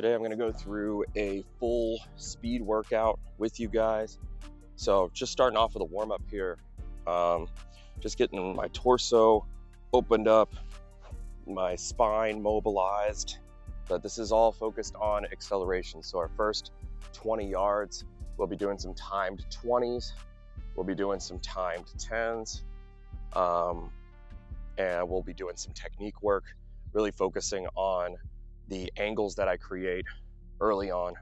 Today I'm going to go through a full speed workout with you guys. So just starting off with a warm up here, just getting my torso opened up, my spine mobilized. But this is all focused on acceleration. So our first 20 yards, we'll be doing some timed 20s. We'll be doing some timed 10s. And we'll be doing some technique work, really focusing on the angles that I create early on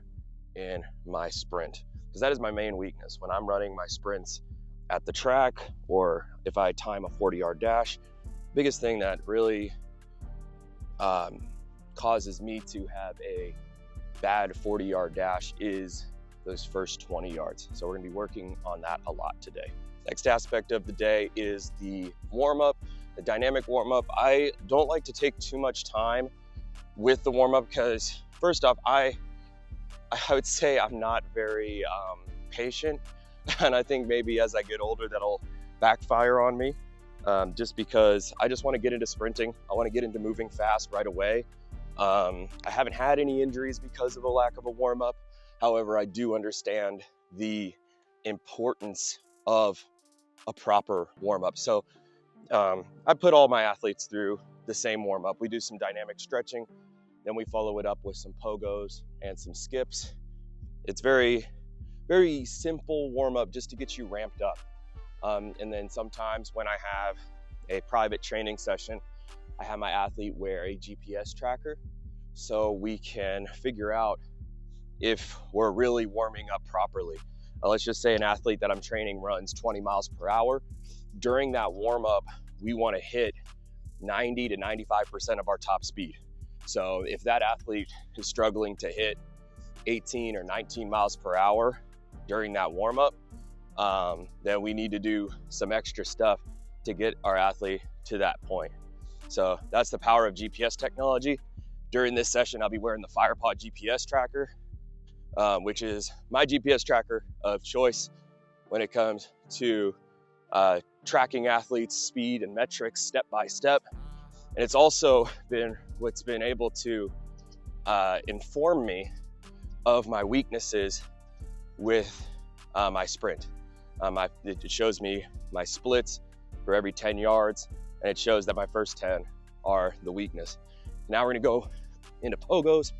in my sprint, because that is my main weakness. When I'm running my sprints at the track, or if I time a 40-yard dash, biggest thing that really causes me to have a bad 40-yard dash is those first 20 yards. So we're gonna be working on that a lot today. Next aspect of the day is the warm-up, the dynamic warm-up. I don't like to take too much time with the warm-up because first off, I would say I'm not very patient, and I think maybe as I get older that'll backfire on me, just because I just want to get into sprinting. I want to get into moving fast right away. I haven't had any injuries because of the lack of a warm-up. However, I do understand the importance of a proper warm-up. So I put all my athletes through the same warm-up. We do some dynamic stretching, then we follow it up with some pogos and some skips. It's very, very simple warm-up just to get you ramped up. And then sometimes when I have a private training session, I have my athlete wear a GPS tracker so we can figure out if we're really warming up properly. Let's just say an athlete that I'm training runs 20 miles per hour. During that warm-up, we want to hit 90 to 95% of our top speed. So if that athlete is struggling to hit 18 or 19 miles per hour during that warm-up, then we need to do some extra stuff to get our athlete to that point. So that's the power of GPS technology. During this session, I'll be wearing the FirePod GPS tracker, which is my GPS tracker of choice when it comes to tracking athletes' speed and metrics step by step. And it's also been what's been able to inform me of my weaknesses with my sprint. It shows me my splits for every 10 yards, and it shows that my first 10 are the weakness. Now we're gonna go into pogos.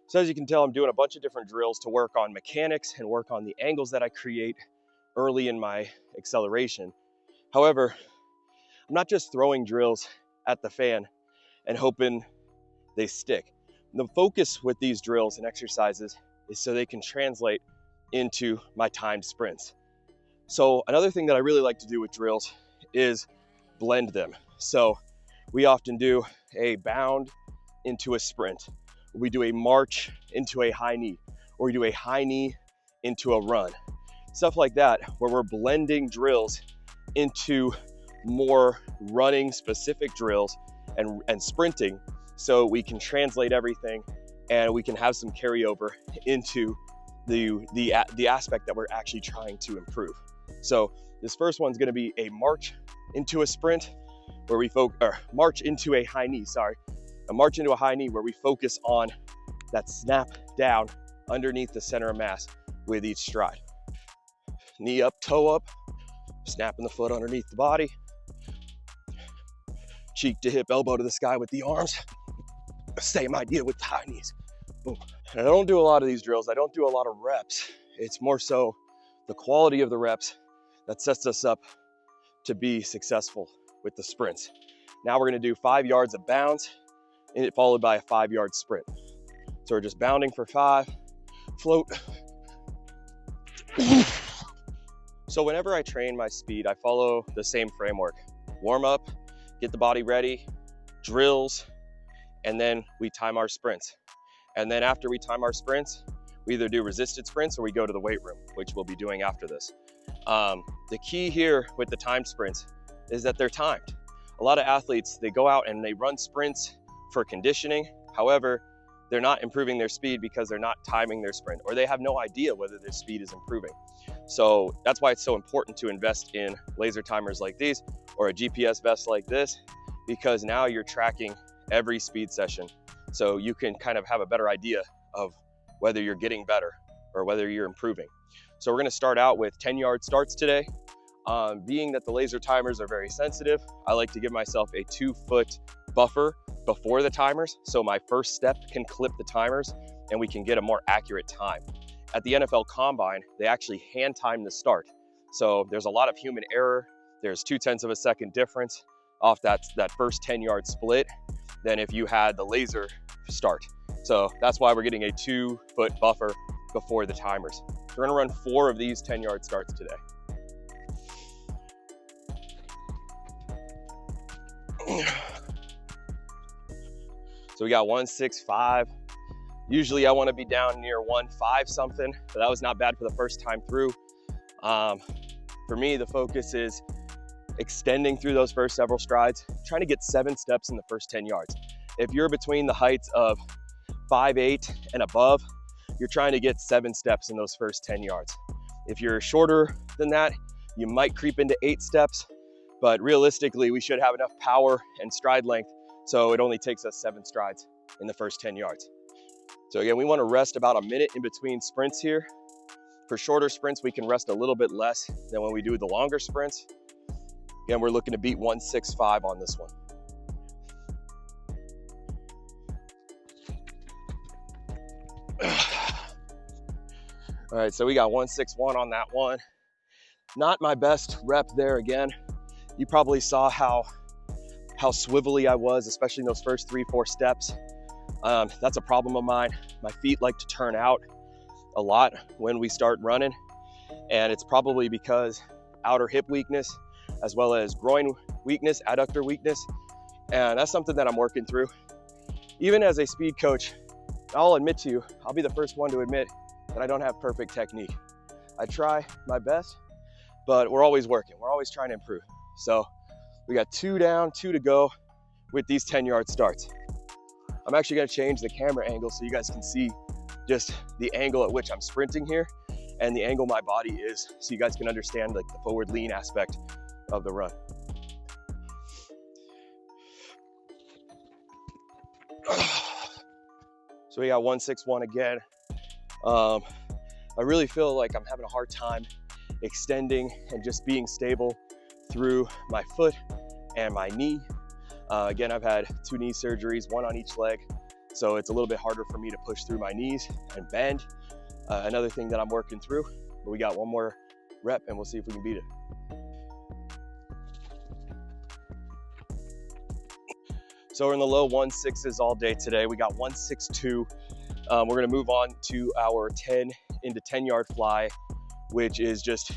So as you can tell, I'm doing a bunch of different drills to work on mechanics and work on the angles that I create early in my acceleration. However, I'm not just throwing drills at the fan and hoping they stick. The focus with these drills and exercises is so they can translate into my timed sprints. So another thing that I really like to do with drills is blend them. So we often do a bound into a sprint. We do a march into a high knee, or we do a high knee into a run. Stuff like that, where we're blending drills into more running specific drills and sprinting, so we can translate everything and we can have some carryover into the aspect that we're actually trying to improve. So this first one's going to be a march into a sprint where we march into a high knee, a march into a high knee where we focus on that snap down underneath the center of mass with each stride. Knee up, toe up, snapping the foot underneath the body, cheek to hip, elbow to the sky with the arms. Same idea with the high knees. Boom. And I don't do a lot of these drills. I don't do a lot of reps. It's more so the quality of the reps that sets us up to be successful with the sprints. Now we're going to do 5 yards of bounds, and it followed by a 5-yard sprint. So we're just bounding for 5, float. So whenever I train my speed, I follow the same framework. Warm up, get the body ready, drills, and then we time our sprints. And then after we time our sprints, we either do resisted sprints or we go to the weight room, which we'll be doing after this. The key here with the timed sprints is that they're timed. A lot of athletes, they go out and they run sprints for conditioning. However, they're not improving their speed because they're not timing their sprint, or they have no idea whether their speed is improving. So that's why it's so important to invest in laser timers like these or a GPS vest like this, because now you're tracking every speed session. So you can kind of have a better idea of whether you're getting better or whether you're improving. So we're gonna start out with 10-yard starts today. Being that the laser timers are very sensitive, I like to give myself a 2-foot buffer before the timers, so my first step can clip the timers and we can get a more accurate time. At the NFL Combine, they actually hand time the start. So there's a lot of human error. There's 0.2 of a second difference off that first 10-yard split than if you had the laser start. So that's why we're getting a 2-foot buffer before the timers. So we're gonna run 4 of these 10-yard starts today. So we got 1.65. Usually I want to be down near 1.5 something, but that was not bad for the first time through. For me, the focus is extending through those first several strides, trying to get 7 steps in the first 10 yards. If you're between the heights of 5'8" and above, you're trying to get 7 steps in those first 10 yards. If you're shorter than that, you might creep into 8 steps, but realistically, we should have enough power and stride length so it only takes us 7 strides in the first 10 yards. So again, we want to rest about a minute in between sprints here. For shorter sprints, we can rest a little bit less than when we do the longer sprints. Again, we're looking to beat 1.65 on this one. All right, so we got 1.61 on that one. Not my best rep there again. You probably saw how swivelly I was, especially in those first 3-4 steps. That's a problem of mine. My feet like to turn out a lot when we start running, and it's probably because outer hip weakness as well as groin weakness, adductor weakness, and that's something that I'm working through. Even as a speed coach, I'll admit to you, I'll be the first one to admit that I don't have perfect technique. I try my best, but we're always working. We're always trying to improve. So we got 2 down, 2 to go with these 10-yard starts. I'm actually gonna change the camera angle so you guys can see just the angle at which I'm sprinting here and the angle my body is, so you guys can understand like the forward lean aspect of the run. So we got 1.61 again. I really feel like I'm having a hard time extending and just being stable through my foot and my knee. Again, I've had 2 knee surgeries, 1 on each leg, so it's a little bit harder for me to push through my knees and bend. Another thing that I'm working through, but we got 1 more rep and we'll see if we can beat it. So we're in the low 1.6s all day today. We got 1.62. We're gonna move on to our 10 into 10-yard fly, which is just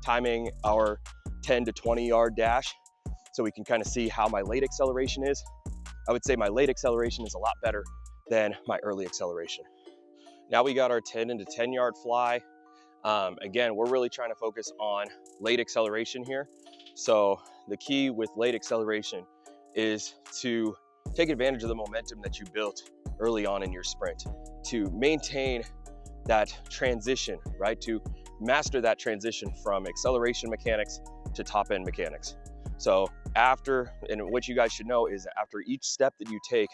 timing our 10 to 20-yard dash so we can kind of see how my late acceleration is. I would say my late acceleration is a lot better than my early acceleration. Now we got our 10 into 10-yard fly. Again, we're really trying to focus on late acceleration here. So the key with late acceleration is to take advantage of the momentum that you built early on in your sprint, to maintain that transition, right? To master that transition from acceleration mechanics to top end mechanics. So and what you guys should know is after each step that you take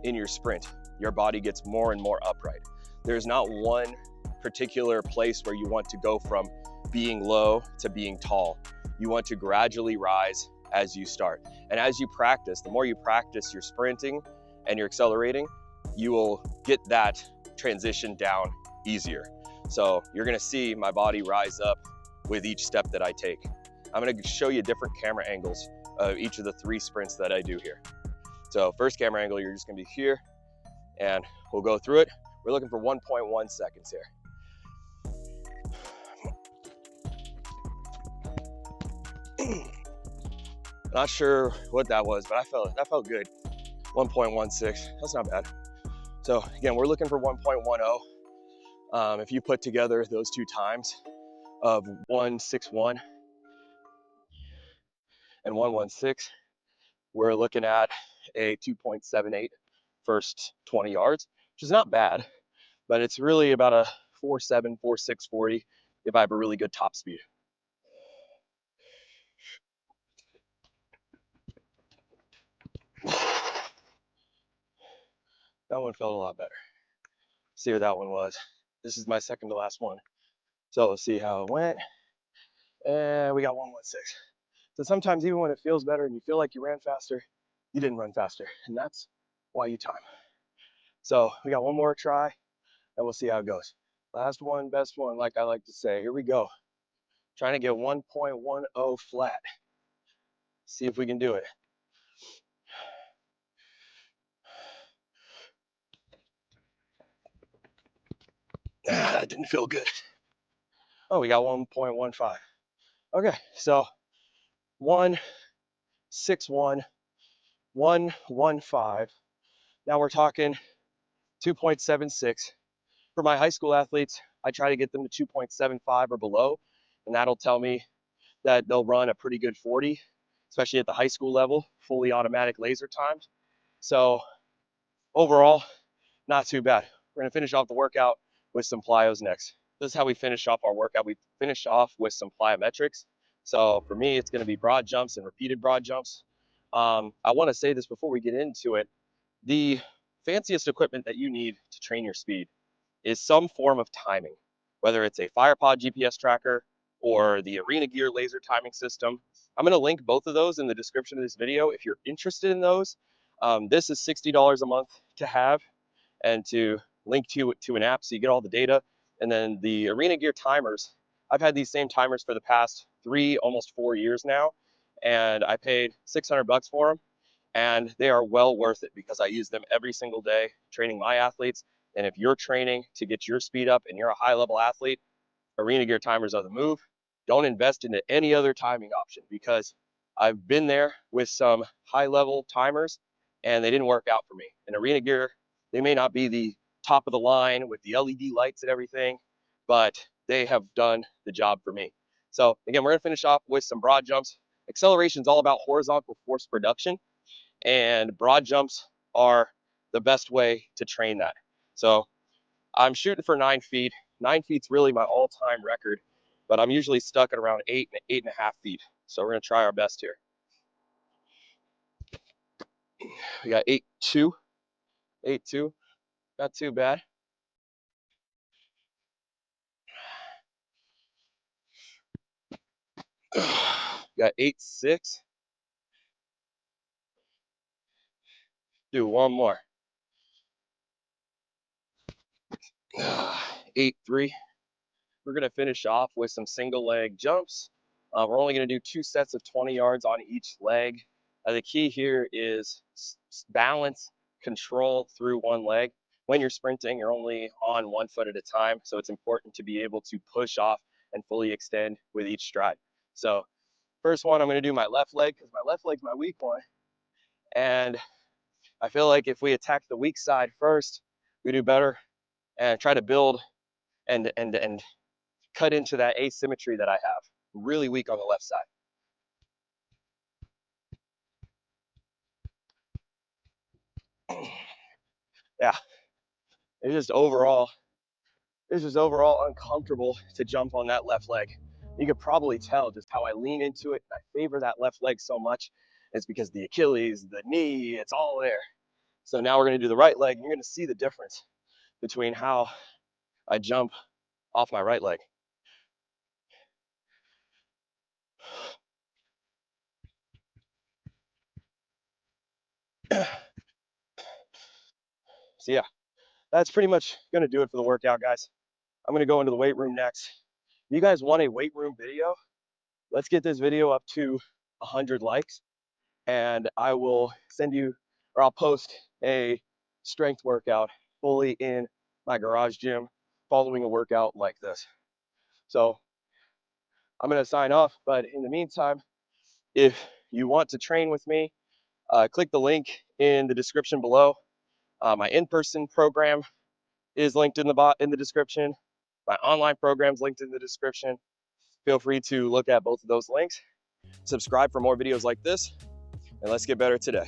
in your sprint, your body gets more and more upright. There's not one particular place where you want to go from being low to being tall. You want to gradually rise as you start. And as you practice, the more you practice your sprinting and your accelerating, you will get that transition down easier. So you're gonna see my body rise up with each step that I take. I'm gonna show you different camera angles of each of the 3 sprints that I do here. So first camera angle, you're just gonna be here and we'll go through it. We're looking for 1.1 seconds here. Not sure what that was, but that felt good. 1.16, that's not bad. So again, we're looking for 1.10. If you put together those 2 times of 161 and 116, we're looking at a 2.78 first 20 yards, which is not bad, but it's really about a 4.7, 4.6 40 if I have a really good top speed. That one felt a lot better. See what that one was. This is my second to last one. So let's see how it went. And we got 1.16. So sometimes even when it feels better and you feel like you ran faster, you didn't run faster. And that's why you time. So we got one more try and we'll see how it goes. Last one, best one, like I like to say. Here we go. Trying to get 1.10 flat. See if we can do it. That didn't feel good. Oh, we got 1.15. Okay, so 1.61, 1.15. Now we're talking 2.76. For my high school athletes, I try to get them to 2.75 or below, and that'll tell me that they'll run a pretty good 40, especially at the high school level, fully automatic laser times. So overall, not too bad. We're gonna finish off the workout with some plyos next. This is how we finish off our workout. We finish off with some plyometrics. So for me, it's gonna be broad jumps and repeated broad jumps. I wanna say this before we get into it. The fanciest equipment that you need to train your speed is some form of timing, whether it's a FirePod GPS tracker or the Arena Gear laser timing system. I'm gonna link both of those in the description of this video if you're interested in those. This is $60 a month to have and to link to an app so you get all the data. And then the Arena Gear timers, I've had these same timers for the past 3, almost 4 years now, and I paid $600 for them. And they are well worth it because I use them every single day training my athletes. And if you're training to get your speed up and you're a high level athlete, Arena Gear timers are the move. Don't invest into any other timing option because I've been there with some high level timers and they didn't work out for me. And Arena Gear, they may not be the top of the line with the LED lights and everything, but they have done the job for me. So again, we're gonna finish off with some broad jumps. Acceleration is all about horizontal force production, and broad jumps are the best way to train that. So I'm shooting for 9 feet. 9 feet's really my all-time record, but I'm usually stuck at around 8 and 8.5 feet. So we're gonna try our best here. We got 8.2, 8.2, not too bad. Got 8.6. Do one more. 8.3. We're gonna finish off with some single leg jumps. We're only gonna do 2 sets of 20 yards on each leg. The key here is balance, control through one leg. when you're sprinting, you're only on one foot at a time. So it's important to be able to push off and fully extend with each stride. So first one, I'm going to do my left leg because my left leg's my weak one. And I feel like if we attack the weak side first, we do better and try to build and cut into that asymmetry that I have. I'm really weak on the left side. Yeah, it's just overall uncomfortable to jump on that left leg. You could probably tell just how I lean into it. I favor that left leg so much. It's because the Achilles, the knee, it's all there. So now we're going to do the right leg. You're going to see the difference between how I jump off my right leg. So yeah, that's pretty much going to do it for the workout, guys. I'm going to go into the weight room next. If you guys want a weight room video, let's get this video up to 100 likes and I will send you, or I'll post a strength workout fully in my garage gym following a workout like this. So I'm going to sign off, but in the meantime, if you want to train with me, click the link in the description below. My in-person program is linked in the description. My online program's linked in the description. Feel free to look at both of those links. Subscribe for more videos like this, and let's get better today.